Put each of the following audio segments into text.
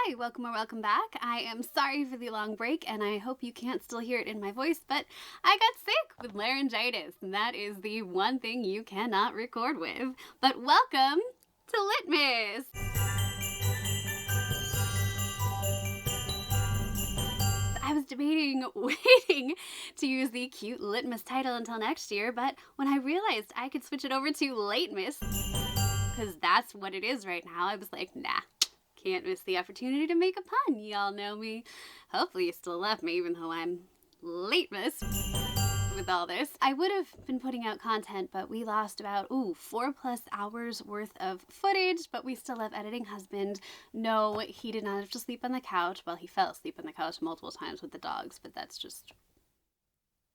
Hi, welcome or welcome back. I am sorry for the long break, and I hope you can't still hear it in my voice, but I got sick with laryngitis, and that is the one thing you cannot record with. But welcome to Litmas! I was debating waiting to use the cute Litmas title until next year, but when I realized I could switch it over to Lightmas, because that's what it is right now, I was like, nah. Can't miss the opportunity to make a pun. Y'all know me. Hopefully you still love me, even though I'm Litmas with all this. I would have been putting out content, but we lost about 4+ hours worth of footage, but we still have editing husband. No, he did not have to sleep on the couch. Well, he fell asleep on the couch multiple times with the dogs, but that's just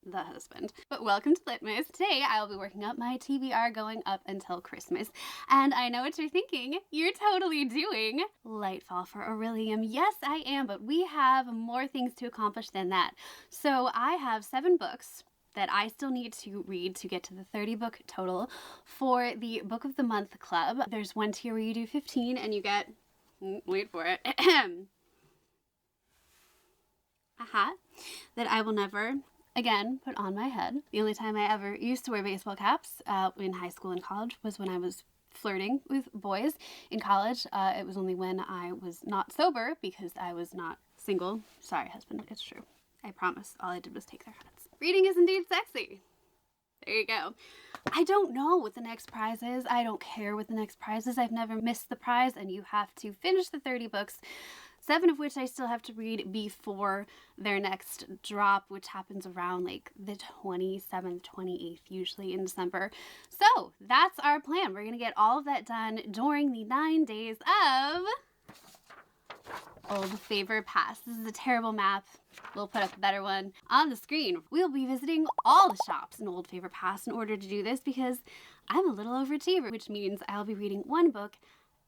the husband. But welcome to Litmas. Today I will be working up my TBR going up until Christmas. And I know what you're thinking. You're totally doing Lightfall for Aurelium. Yes, I am, but we have more things to accomplish than that. So I have 7 books that I still need to read to get to the 30 book total for the Book of the Month Club. There's one tier where you do 15 and you get, wait for it, a hat that I will never again put on my head. The only time I ever used to wear baseball caps in high school and college was when I was flirting with boys. In college, it was only when I was not sober because I was not single. Sorry, husband, it's true. I promise. All I did was take their hats. Reading is indeed sexy. There you go. I don't know what the next prize is. I don't care what the next prize is. I've never missed the prize, and you have to finish the 30 books, 7 of which I still have to read before their next drop, which happens around like the 27th, 28th, usually in December. So that's our plan. We're going to get all of that done during the 9 days of Old Favor Pass. This is a terrible map. We'll put up a better one on the screen. We'll be visiting all the shops in Old Favor Pass in order to do this because I'm a little overachiever, which means I'll be reading 1 book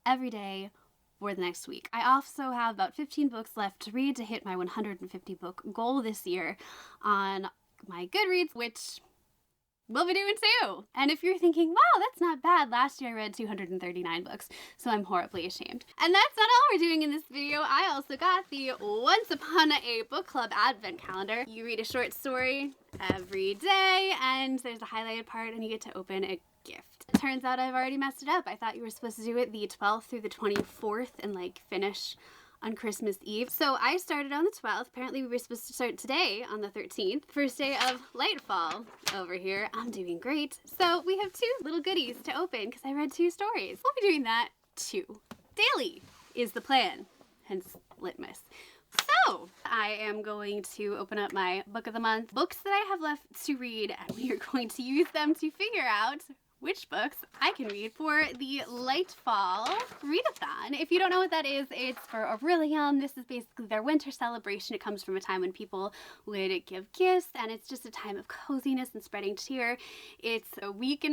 every day for the next week. I also have about 15 books left to read to hit my 150 book goal this year on my Goodreads, which we'll be doing too. And if you're thinking, wow, that's not bad, last year I read 239 books, so I'm horribly ashamed. And that's not all we're doing in this video. I also got the Once Upon a Book Club Advent Calendar. You read a short story every day, and there's a highlighted part, and you get to open a gift. It turns out I've already messed it up. I thought you were supposed to do it the 12th through the 24th and like finish on Christmas Eve. So I started on the 12th. Apparently we were supposed to start today on the 13th. First day of Lightfall over here. I'm doing great. So we have 2 little goodies to open because I read 2 stories. We'll be doing that too. Daily is the plan, hence Litmas. So I am going to open up my Book of the Month books that I have left to read, and we are going to use them to figure out which books I can read for the Lightfall readathon. If you don't know what that is, it's for Aurelium. This is basically their winter celebration. It comes from a time when people would give gifts, and it's just a time of coziness and spreading cheer. It's a 1.5 week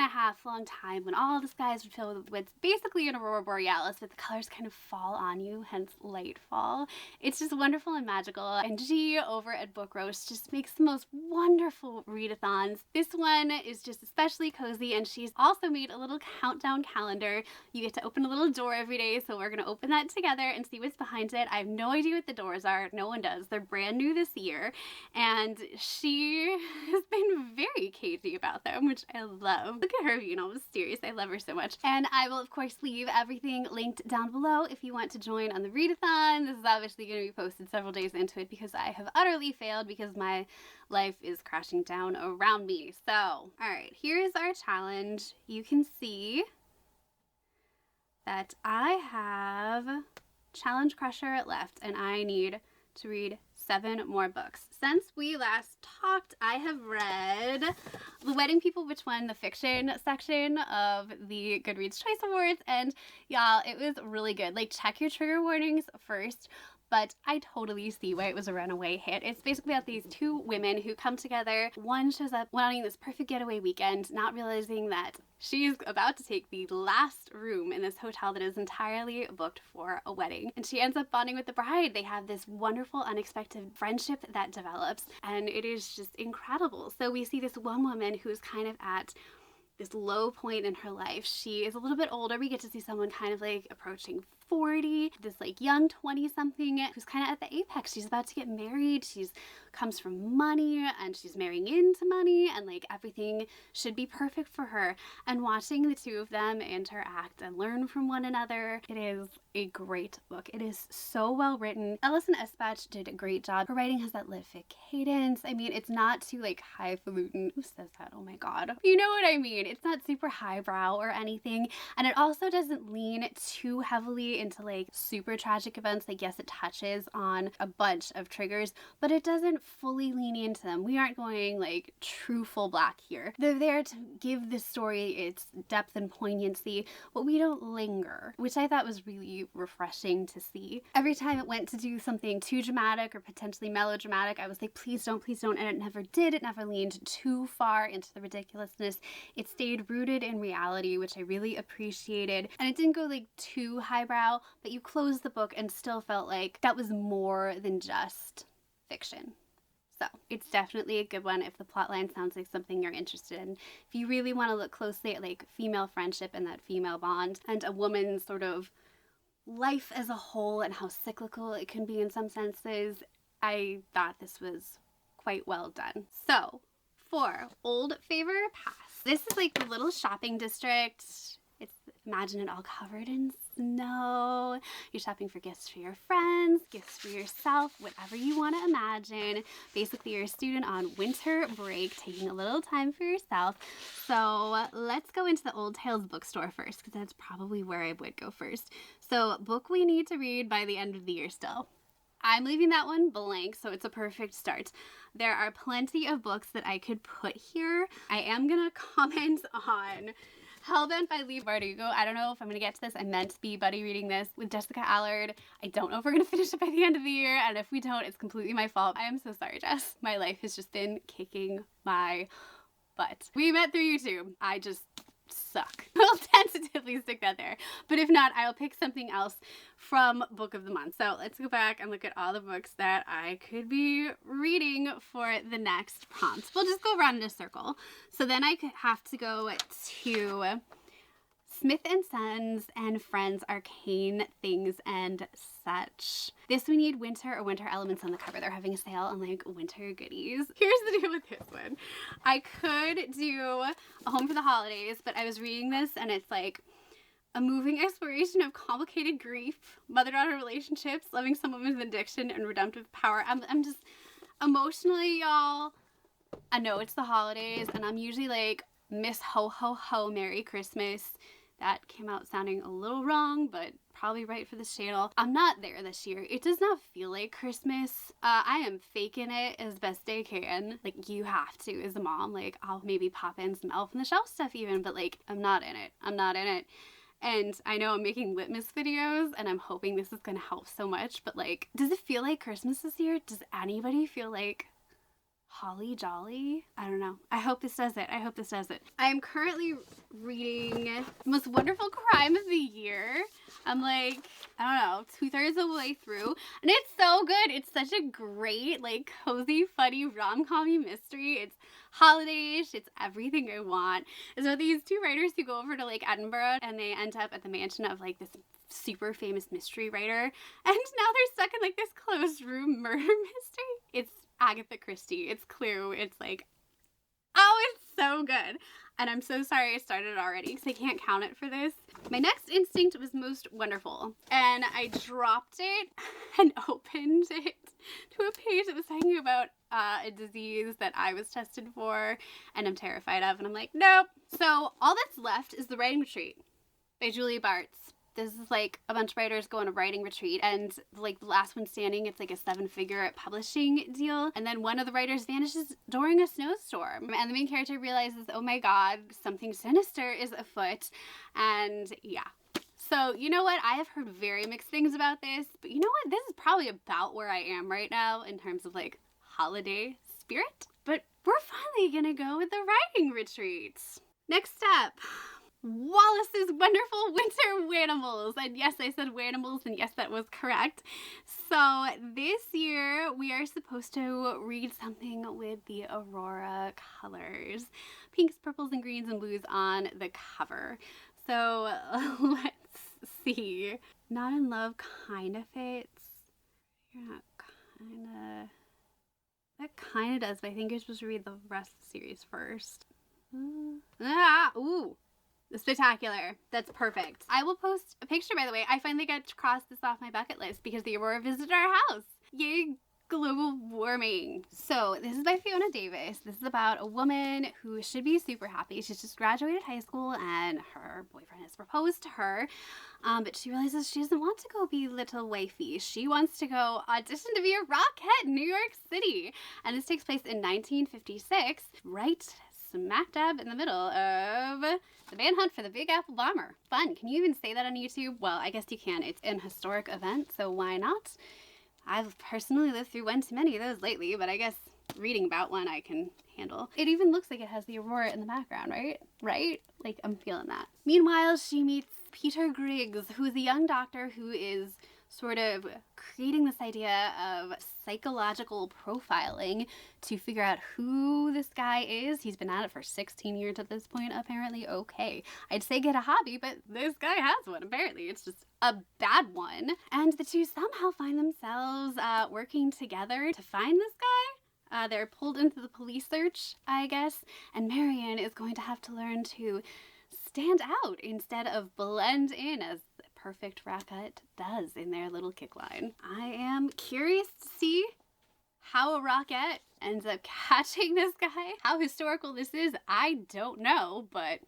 long time when all the skies would fill with what's basically an aurora borealis, but the colors kind of fall on you, hence Lightfall. It's just wonderful and magical, and G over at Book Roast just makes the most wonderful readathons. This one is just especially cozy, and she's also made a little countdown calendar. You get to open a little door every day, so we're going to open that together and see what's behind it. I have no idea what the doors are. No one does. They're brand new this year, and she has been very cagey about them, which I love. Look at her being all mysterious. I love her so much. And I will, of course, leave everything linked down below if you want to join on the readathon. This is obviously going to be posted several days into it because I have utterly failed because my life is crashing down around me. So, all right, here's our challenge. You can see that I have Challenge Crusher left, and I need to read 7 more books. Since we last talked, I have read The Wedding People, which won the fiction section of the Goodreads Choice Awards, and y'all, it was really good. Like, check your trigger warnings first. But I totally see why it was a runaway hit. It's basically about these 2 women who come together. One shows up wanting this perfect getaway weekend, not realizing that she's about to take the last room in this hotel that is entirely booked for a wedding. And she ends up bonding with the bride. They have this wonderful, unexpected friendship that develops, and it is just incredible. So we see this one woman who's kind of at this low point in her life. She is a little bit older. We get to see someone kind of like approaching 40, this like young 20-something who's kind of at the apex. She's about to get married. She's comes from money and she's marrying into money, and like everything should be perfect for her. And watching the two of them interact and learn from one another, it is a great book. It is so well written. Alison Espach did a great job. Her writing has that Litvic cadence. I mean, it's not too like highfalutin. Who says that? Oh my god. You know what I mean. It's not super highbrow or anything. And it also doesn't lean too heavily into like super tragic events. Like, yes, it touches on a bunch of triggers, but it doesn't fully lean into them. We aren't going like true full black here. They're there to give the story its depth and poignancy, but we don't linger, which I thought was really refreshing to see. Every time it went to do something too dramatic or potentially melodramatic, I was like, please don't, and it never did. It never leaned too far into the ridiculousness. It stayed rooted in reality, which I really appreciated. And it didn't go like too highbrow, but you closed the book and still felt like that was more than just fiction. So it's definitely a good one if the plotline sounds like something you're interested in. If you really want to look closely at like female friendship and that female bond and a woman's sort of life as a whole and how cyclical it can be in some senses, I thought this was quite well done. So for Old Favor Pass, this is like the little shopping district. It's, imagine it all covered in snow. You're shopping for gifts for your friends, gifts for yourself, whatever you want to imagine. Basically, you're a student on winter break, taking a little time for yourself. So let's go into the Old Tales bookstore first, because that's probably where I would go first. So book we need to read by the end of the year still. I'm leaving that one blank, so it's a perfect start. There are plenty of books that I could put here. I am going to comment on Hellbent by Leigh Bardugo. I don't know if I'm going to get to this. I meant to be buddy reading this with Jessica Allard. I don't know if we're going to finish it by the end of the year, and if we don't, it's completely my fault. I am so sorry, Jess. My life has just been kicking my butt. We met through YouTube. I just suck. I'll tentatively stick that there. But if not, I'll pick something else from Book of the Month. So let's go back and look at all the books that I could be reading for the next prompt. We'll just go around in a circle. So then I could have to go to Smith & Sons and Friends Arcane Things and Such. This we need winter or winter elements on the cover. They're having a sale on like winter goodies. Here's the deal with this one. I could do A Home for the Holidays, but I was reading this and it's like a moving exploration of complicated grief, mother-daughter relationships, loving someone with addiction, and redemptive power. I'm just emotionally, y'all. I know it's the holidays and I'm usually like Miss Ho Ho Ho Merry Christmas. That came out sounding a little wrong, but probably right for this channel. I'm not there this year. It does not feel like Christmas. I am faking it as best I can. Like, you have to as a mom. Like, I'll maybe pop in some Elf on the Shelf stuff even, but like, I'm not in it. I'm not in it. And I know I'm making Litmas videos and I'm hoping this is gonna help so much, but like, does it feel like Christmas this year? Does anybody feel like holly jolly? I don't know. I hope this does it. I hope this does it. I am currently reading The Most Wonderful Crime of the Year. I'm like, I don't know, 2/3 of the way through, and it's so good. It's such a great, like, cozy, funny, rom-com-y mystery. It's holiday-ish. It's everything I want. So these two writers who go over to like Edinburgh and they end up at the mansion of like this super famous mystery writer, and now they're stuck in like this closed room murder mystery. It's Agatha Christie. It's Clue. It's like, oh, it's so good. And I'm so sorry I started already because I can't count it for this. My next instinct was Most Wonderful. And I dropped it and opened it to a page that was talking about a disease that I was tested for and I'm terrified of. And I'm like, nope. So all that's left is The Writing Retreat by Julia Bartz. This is like a bunch of writers go on a writing retreat, and like the last one standing, it's like a 7-figure publishing deal. And then one of the writers vanishes during a snowstorm, and the main character realizes, oh my god, something sinister is afoot. And yeah. So you know what? I have heard very mixed things about this, but you know what? This is probably about where I am right now in terms of like holiday spirit. But we're finally gonna go with the writing retreats. Next up, Wallace's Wonderful Winter Wanimals. And yes, I said Wanimals, and yes, that was correct. So this year we are supposed to read something with the Aurora colors. Pinks, purples, and greens and blues on the cover. So let's see. Not in love kind of fits. You're not kind of... That kind of does, but I think you're supposed to read the rest of the series first. Ooh. Spectacular. That's perfect. I will post a picture, by the way. I finally got to cross this off my bucket list because the Aurora visited our house. Yay, global warming. So this is by Fiona Davis. This is about a woman who should be super happy. She's just graduated high school and her boyfriend has proposed to her. But she realizes she doesn't want to go be little wifey. She wants to go audition to be a rockette in New York City. And this takes place in 1956, right smack dab in the middle of the manhunt for the Big Apple Bomber. Fun. Can you even say that on YouTube? Well, I guess you can. It's an historic event, so why not? I've personally lived through one too many of those lately, but I guess reading about one I can handle. It even looks like it has the Aurora in the background, right? Right? Like, I'm feeling that. Meanwhile, she meets Peter Griggs, who is a young doctor who is sort of creating this idea of psychological profiling to figure out who this guy is. He's been at it for 16 years at this point, apparently. Okay, I'd say get a hobby, but this guy has one, apparently. It's just a bad one. And the two somehow find themselves working together to find this guy. They're pulled into the police search, I guess, and Marion is going to have to learn to stand out instead of blend in as perfect rockette does in their little kick line. I am curious to see how a rockette ends up catching this guy. How historical this is, I don't know, but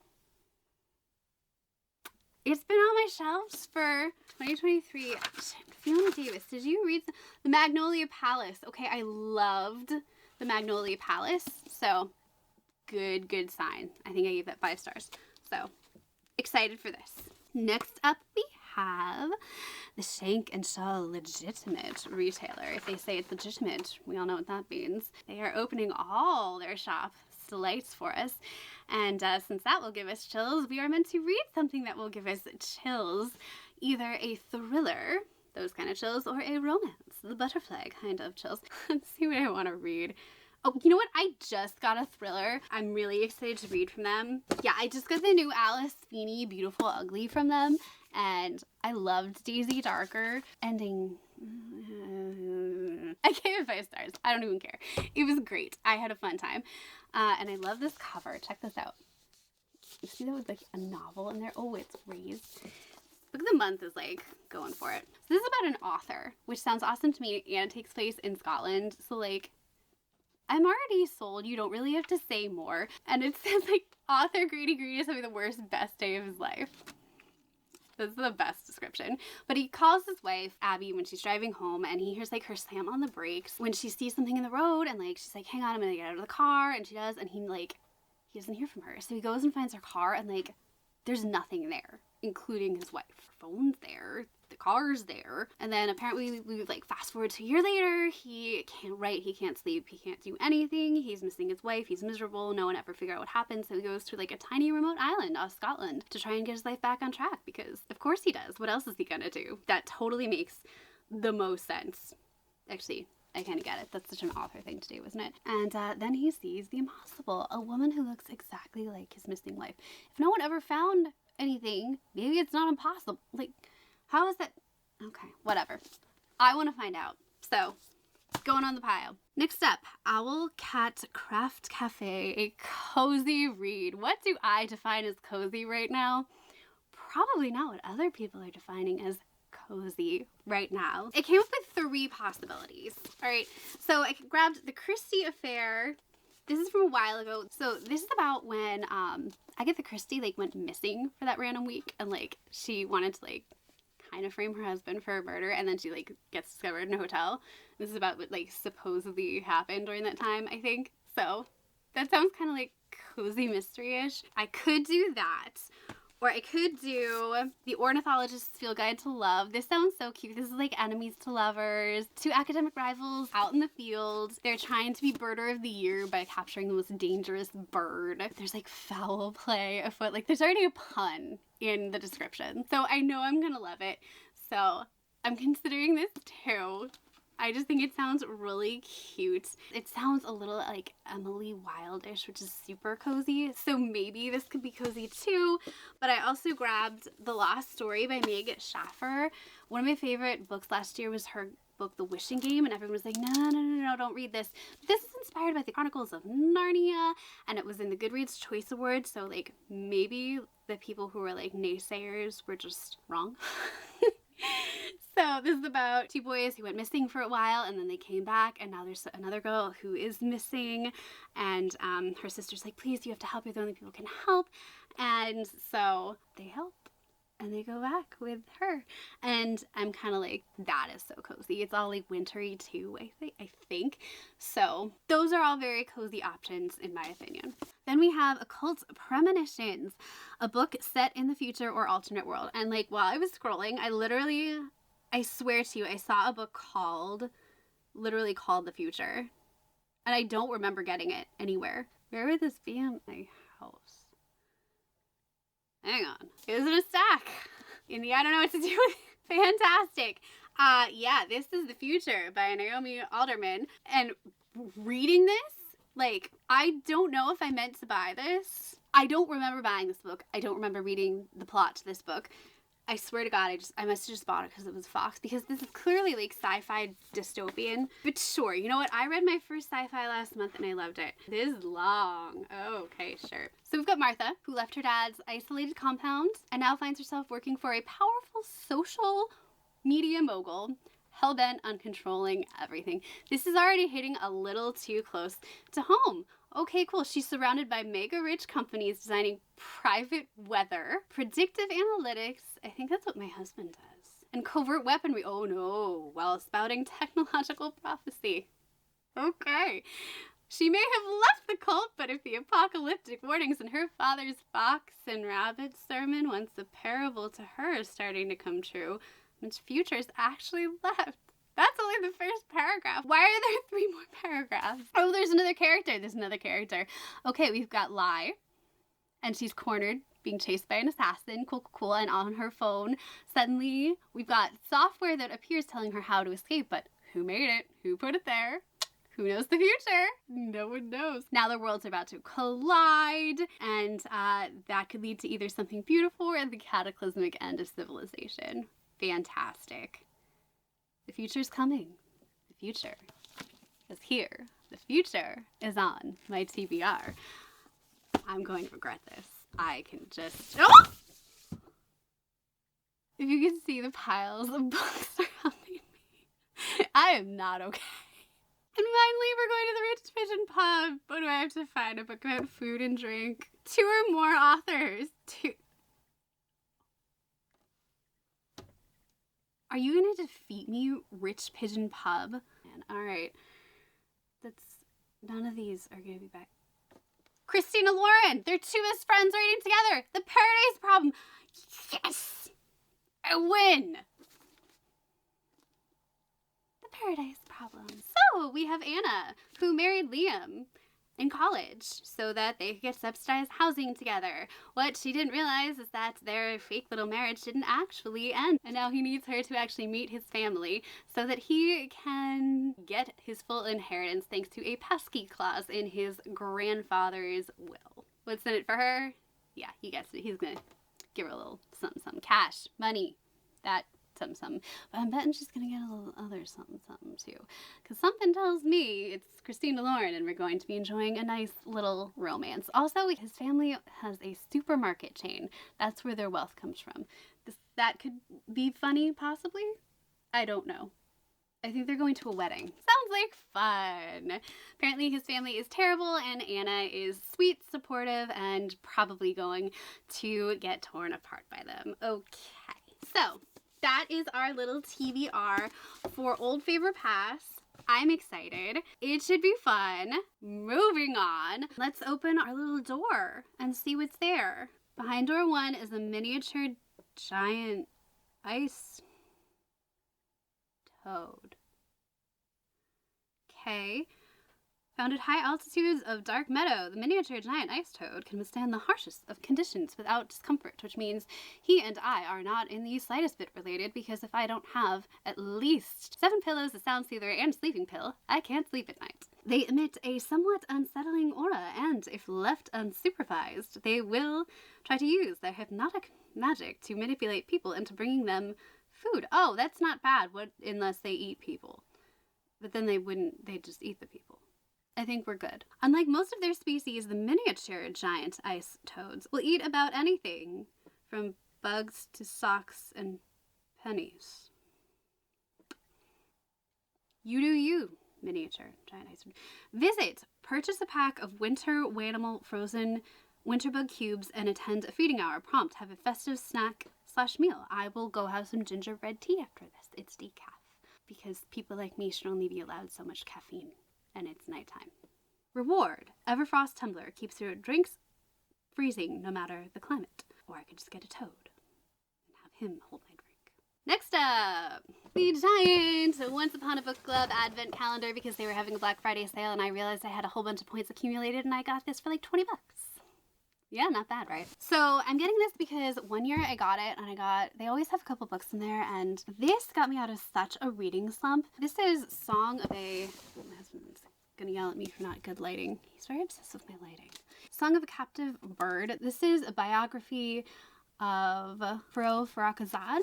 it's been on my shelves for 2023. Fiona Davis, did you read the Magnolia Palace? Okay, I loved the Magnolia Palace, so good sign. I think I gave that 5 stars. So excited for this. Next up we have the Shank and Shaw Legitimate retailer. If they say it's legitimate, we all know what that means. They are opening all their shop delights for us, and since that will give us chills, we are meant to read something that will give us chills. Either a thriller, those kind of chills, or a romance, the butterfly kind of chills. Let's see what I want to read. Oh, you know what? I just got a thriller. I'm really excited to read from them. Yeah, I just got the new Alice Feeney Beautiful Ugly from them, and I loved Daisy Darker. Ending... I gave it 5 stars. I don't even care. It was great. I had a fun time. And I love this cover. Check this out. You see that was like a novel in there? Oh, it's raised. Book of the month is like going for it. So this is about an author, which sounds awesome to me, and it takes place in Scotland. So like, I'm already sold. You don't really have to say more. And it says like, author Grady Green is having the worst, best day of his life. That's the best description. But he calls his wife, Abby, when she's driving home, and he hears like her slam on the brakes when she sees something in the road, and like, she's like, hang on, I'm gonna get out of the car, and she does, and he doesn't hear from her. So he goes and finds her car, and like, there's nothing there, including his wife. Her phone's there, the car's there, and then apparently we like fast forward to a year later, he can't write, he can't sleep, he can't do anything, he's missing his wife, he's miserable, no one ever figure out what happened, so he goes to like a tiny remote island off Scotland to try and get his life back on track, because of course he does. What else is he gonna do? That totally makes the most sense. Actually, I kind of get it. That's such an author thing to do, isn't it? And then he sees the impossible, a woman who looks exactly like his missing wife. If no one ever found anything, maybe it's not impossible. Like, how is that? Okay, whatever. I want to find out. So, going on the pile. Next up, Owl Cat Craft Cafe, a cozy read. What do I define as cozy right now? Probably not what other people are defining as cozy right now. It came up with 3 possibilities. All right, so I grabbed The Christie Affair. This is from a while ago. So this is about when Agatha Christie like went missing for that random week, and like she wanted to like kind of frame her husband for a murder, and then she like gets discovered in a hotel. This is about what like supposedly happened during that time, I think. So that sounds kind of like cozy mystery-ish. I could do that. Or I could do The Ornithologist's Field Guide to Love. This sounds so cute. This is like enemies to lovers. 2 academic rivals out in the field. They're trying to be birder of the year by capturing the most dangerous bird. There's like foul play afoot. Like there's already a pun in the description. So I know I'm gonna love it. So I'm considering this too. I just think it sounds really cute. It sounds a little like Emily Wildish, which is super cozy. So maybe this could be cozy too. But I also grabbed The Lost Story by Meg Schaffer. One of my favorite books last year was her book, The Wishing Game, and everyone was like, no, don't read this. This is inspired by the Chronicles of Narnia, and it was in the Goodreads Choice Awards, so like maybe the people who were like naysayers were just wrong. So this is about two boys who went missing for a while, and then they came back, and now there's another girl who is missing, and her sister's like, please, you have to help, you're the only people who can help. And so they help, and they go back with her, and I'm kind of like, that is so cozy. It's all like wintry too, I think. So those are all very cozy options in my opinion. Then we have Occult Premonitions, a book set in the future or alternate world. And like while I was scrolling, I swear to you, I saw a book literally called The Future, and I don't remember getting it anywhere. Where would this be in my house? Hang on. It was in a stack. In the I don't know what to do with. Fantastic. Yeah, this is The Future by Naomi Alderman. And reading this, like, I don't know if I meant to buy this. I don't remember buying this book. I don't remember reading the plot to this book. I swear to God, I must have just bought it because it was Fox, because this is clearly like sci-fi dystopian. But sure, you know what? I read my first sci-fi last month and I loved it. It is long. Oh, okay, sure. So we've got Martha, who left her dad's isolated compound and now finds herself working for a powerful social media mogul, hell-bent on controlling everything. This is already hitting a little too close to home. Okay, cool. She's surrounded by mega rich companies designing private weather, predictive analytics. I think that's what my husband does. And covert weaponry. Oh no, while spouting technological prophecy. Okay. She may have left the cult, but if the apocalyptic warnings in her father's fox and rabbit sermon, once a parable to her, is starting to come true, which future's actually left. That's only the first paragraph. Why are there 3 more paragraphs? Oh, there's another character. Okay, we've got Lai, and she's cornered, being chased by an assassin. Cool. And on her phone, suddenly, we've got software that appears telling her how to escape, but who made it? Who put it there? Who knows the future? No one knows. Now the worlds are about to collide, and that could lead to either something beautiful or the cataclysmic end of civilization. Fantastic. The future's coming. The future is here. The future is on my TBR. I'm going to regret this. I can just... Oh! If you can see the piles of books surrounding me, I am not okay. And finally, we're going to the Rich Pigeon Pub. What do I have to find? A book about food and drink. 2 or more authors. 2... Are you going to defeat me, Rich Pigeon Pub? Man, all right. None of these are going to be back. Christina Lauren! They're 2 best friends writing together! The Paradise Problem! Yes! I win! The Paradise Problem. So, we have Anna, who married Liam in college so that they could get subsidized housing together. What she didn't realize is that their fake little marriage didn't actually end, and now he needs her to actually meet his family so that he can get his full inheritance thanks to a pesky clause in his grandfather's will. What's in it for her? Yeah, he gets it. He's gonna give her a little something, cash, money, that something. But I'm betting she's gonna get a little other something too, because something tells me it's Christina Lauren and we're going to be enjoying a nice little romance. Also, his family has a supermarket chain. That's where their wealth comes from. That could be funny, possibly. I don't know. I think they're going to a wedding. Sounds like fun. Apparently his family is terrible and Anna is sweet, supportive, and probably going to get torn apart by them. Okay, so that is our little TBR for Old Favor Pass. I'm excited. It should be fun. Moving on. Let's open our little door and see what's there. Behind door 1 is a miniature giant ice toad. Okay. Found at high altitudes of dark meadow, the miniature giant ice toad can withstand the harshest of conditions without discomfort, which means he and I are not in the slightest bit related, because if I don't have at least 7 pillows, a sound soother, and a sleeping pill, I can't sleep at night. They emit a somewhat unsettling aura, and if left unsupervised, they will try to use their hypnotic magic to manipulate people into bringing them food. Oh, that's not bad, unless they eat people. But then they'd just eat the people. I think we're good. Unlike most of their species, the miniature giant ice toads will eat about anything, from bugs to socks and pennies. You do you, miniature giant ice toad. Visit, purchase a pack of winter Wanimal frozen winterbug cubes and attend a feeding hour. Prompt, have a festive snack/meal. I will go have some gingerbread tea after this. It's decaf, because people like me should only be allowed so much caffeine, and it's nighttime. Reward, Everfrost tumbler keeps your drinks freezing no matter the climate. Or I could just get a toad and have him hold my drink. Next up, the giant Once Upon a Book Club advent calendar, because they were having a Black Friday sale and I realized I had a whole bunch of points accumulated and I got this for like 20 bucks. Yeah, not bad, right? So I'm getting this because one year I got it and they always have a couple books in there, and this got me out of such a reading slump. This is Song of a, my husband's gonna yell at me for not good lighting. He's very obsessed with my lighting. Song of a Captive Bird. This is a biography of Farokhzad,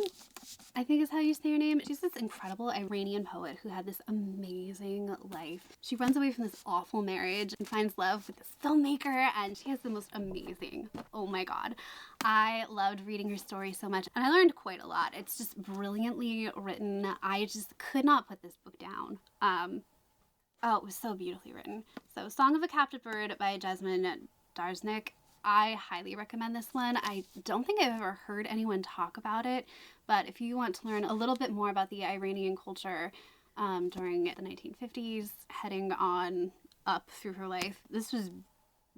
I think is how you say her name. She's this incredible Iranian poet who had this amazing life. She runs away from this awful marriage and finds love with this filmmaker, and she has the most amazing, oh my god. I loved reading her story so much, and I learned quite a lot. It's just brilliantly written. I just could not put this book down. Oh, it was so beautifully written. So Song of a Captive Bird by Jasmine Darznik. I highly recommend this one. I don't think I've ever heard anyone talk about it, but if you want to learn a little bit more about the Iranian culture during the 1950s, heading on up through her life, this was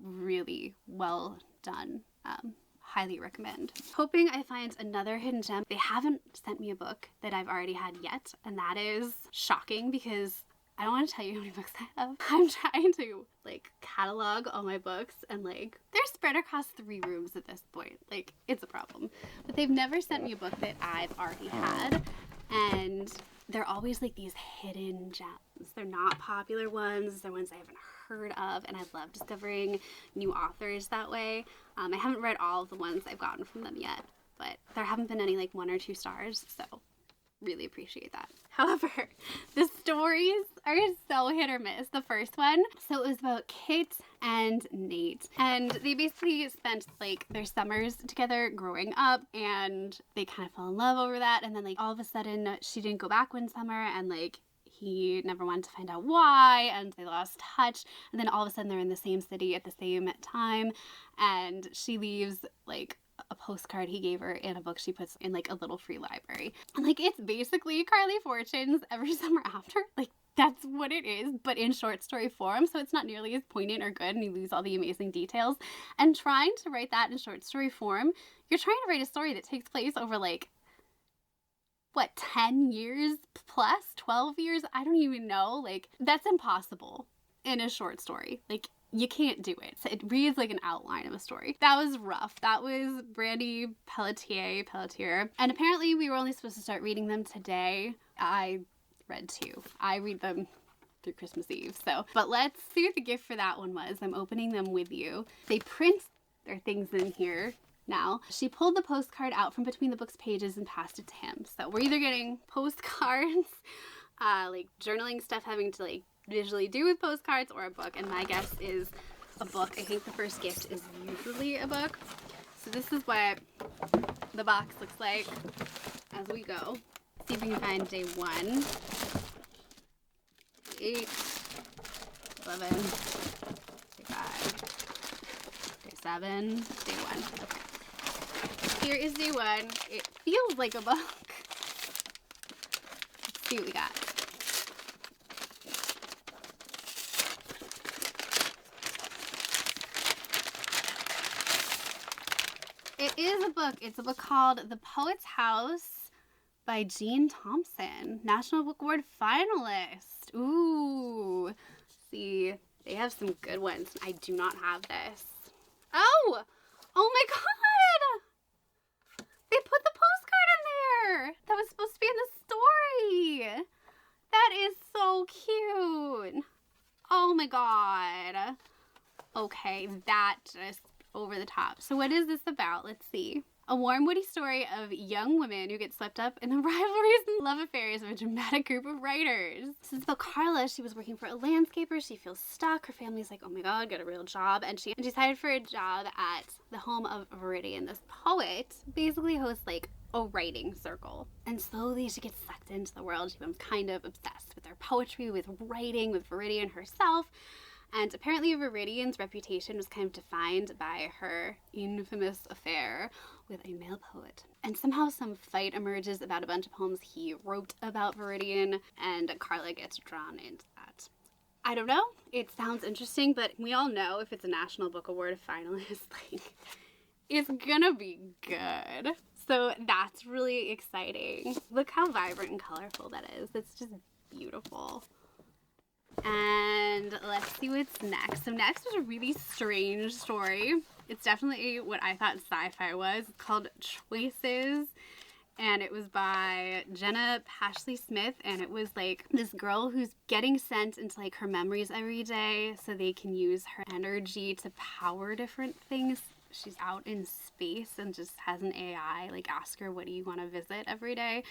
really well done. Highly recommend. Hoping I find another hidden gem. They haven't sent me a book that I've already had yet, and that is shocking because I don't want to tell you how many books I have. I'm trying to catalog all my books, and they're spread across 3 rooms at this point. It's a problem. But they've never sent me a book that I've already had, and they're always these hidden gems. They're not popular ones. They're ones I haven't heard of, and I love discovering new authors that way. I haven't read all of the ones I've gotten from them yet, but there haven't been any 1 or 2 stars, so really appreciate that. However, the stories are so hit or miss. The first one, so it was about Kate and Nate, and they basically spent their summers together growing up, and they kind of fell in love over that, and then all of a sudden she didn't go back one summer, and he never wanted to find out why, and they lost touch, and then all of a sudden they're in the same city at the same time, and she leaves a postcard he gave her and a book she puts in a little free library. And it's basically Carly Fortune's Every Summer After. That's what it is, but in short story form, so it's not nearly as poignant or good, and you lose all the amazing details. And trying to write that in short story form, you're trying to write a story that takes place over 10 years plus, 12 years? I don't even know. That's impossible in a short story. You can't do it. So it reads like an outline of a story. That was rough. That was Brandy Pelletier. And apparently we were only supposed to start reading them today. I read 2. I read them through Christmas Eve. But let's see what the gift for that one was. I'm opening them with you. They print their things in here now. She pulled the postcard out from between the book's pages and passed it to him. So we're either getting postcards, journaling stuff having to visually do with postcards, or a book, and my guess is a book. I think the first gift is usually a book. So this is what the box looks like as we go. See if we can find day 1, 8, 11, day 5, day 7, day 1. Okay. Here is day 1. It feels like a book. Let's see what we got. It is a book. It's a book called The Poet's House by Jean Thompson, National Book Award finalist. Ooh. Let's see. They have some good ones. I do not have this. Oh! Oh my god! They put the postcard in there! That was supposed to be in the story! That is so cute! Oh my god. Okay, that just over the top. So what is this about? Let's see. A warm, witty story of young women who get swept up in the rivalries and love affairs of a dramatic group of writers. This is about Carla. She was working for a landscaper. She feels stuck. Her family's like, oh my god, get a real job. And she decided for a job at the home of Viridian. This poet basically hosts like a writing circle. And slowly she gets sucked into the world. She becomes kind of obsessed with her poetry, with writing, with Viridian herself. And apparently Viridian's reputation was kind of defined by her infamous affair with a male poet. And somehow some fight emerges about a bunch of poems he wrote about Viridian, and Carla gets drawn into that. I don't know. It sounds interesting, but we all know if it's a National Book Award finalist, like, it's gonna be good. So that's really exciting. Look how vibrant and colorful that is. It's just beautiful. And let's see what's next. So next was a really strange story. It's definitely what I thought sci-fi was. It's called Choices, and it was by Jenna Pashley Smith, and it was like this girl who's getting sent into like her memories every day so they can use her energy to power different things. She's out in space and just has an AI like ask her, what do you want to visit every day?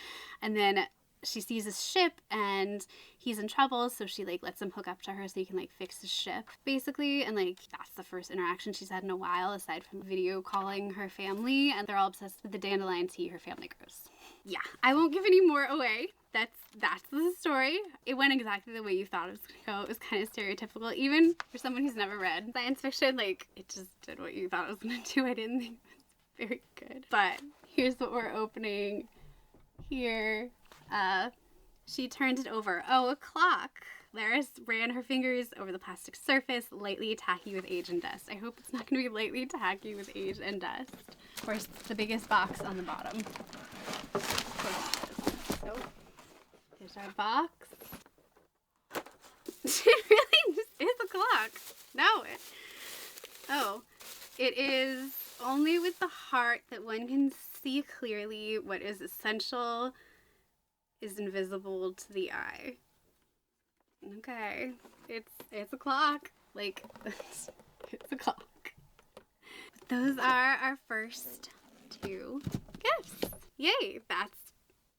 And then she sees his ship and he's in trouble, so she like lets him hook up to her so he can like fix his ship basically. And like that's the first interaction she's had in a while aside from video calling her family, and they're all obsessed with the dandelion tea her family grows. Yeah, I won't give any more away. That's the story. It went exactly the way you thought it was gonna go. It was kind of stereotypical, even for someone who's never read science fiction. Like, it just did what you thought it was gonna do. I didn't think it was very good. But here's what we're opening here. She turned it over. Oh, a clock. Laris ran her fingers over the plastic surface, lightly tacky with age and dust. I hope it's not going to be lightly tacky with age and dust. Of course, the biggest box on the bottom. So, here's our box. It really just is a clock. No. Oh, it is only with the heart that one can see clearly what is essential is invisible to the eye. Okay, it's a clock. Like, it's a clock. Those are our first two gifts. Yay, that's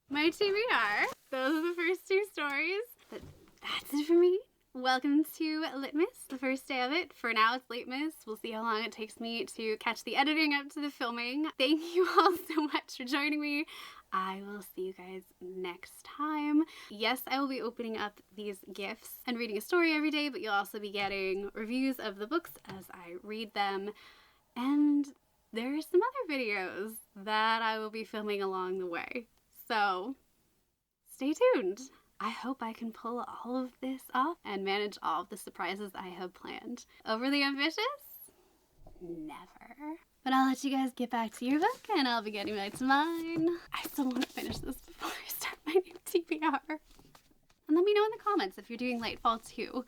my TBR. Those are the first two stories. But that's it for me. Welcome to Litmas, the first day of it. For now, it's Litmas. We'll see how long it takes me to catch the editing up to the filming. Thank you all so much for joining me. I will see you guys next time. Yes, I will be opening up these gifts and reading a story every day, but you'll also be getting reviews of the books as I read them. And there are some other videos that I will be filming along the way. So stay tuned. I hope I can pull all of this off and manage all of the surprises I have planned. Overly ambitious? Never. But I'll let you guys get back to your book and I'll be getting back to mine. I still want to finish this before I start my new TBR. And let me know in the comments if you're doing Lightfall too,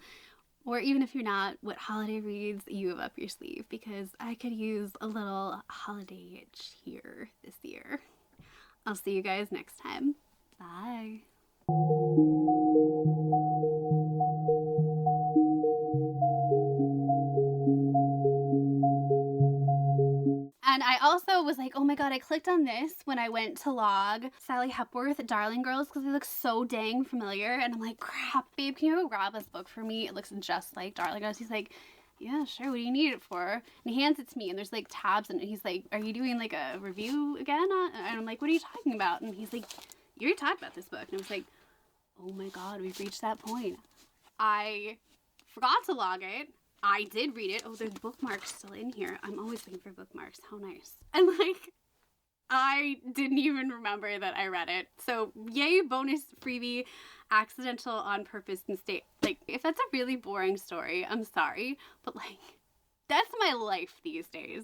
or even if you're not, what holiday reads you have up your sleeve, because I could use a little holiday cheer this year. I'll see you guys next time. Bye. And I also was like, oh my god, I clicked on this when I went to log Sally Hepworth, Darling Girls, because they look so dang familiar. And I'm like, crap, babe, can you go grab this book for me? It looks just like Darling Girls. He's like, yeah, sure, what do you need it for? And he hands it to me, and there's like tabs, and he's like, are you doing like a review again? And I'm like, what are you talking about? And he's like, you already talked about this book. And I was like, oh my god, we've reached that point. I forgot to log it. I did read it. Oh, there's bookmarks still in here. I'm always looking for bookmarks. How nice. And like, I didn't even remember that I read it. So yay, bonus freebie, accidental on purpose mistake. Like, if that's a really boring story, I'm sorry. But like, that's my life these days.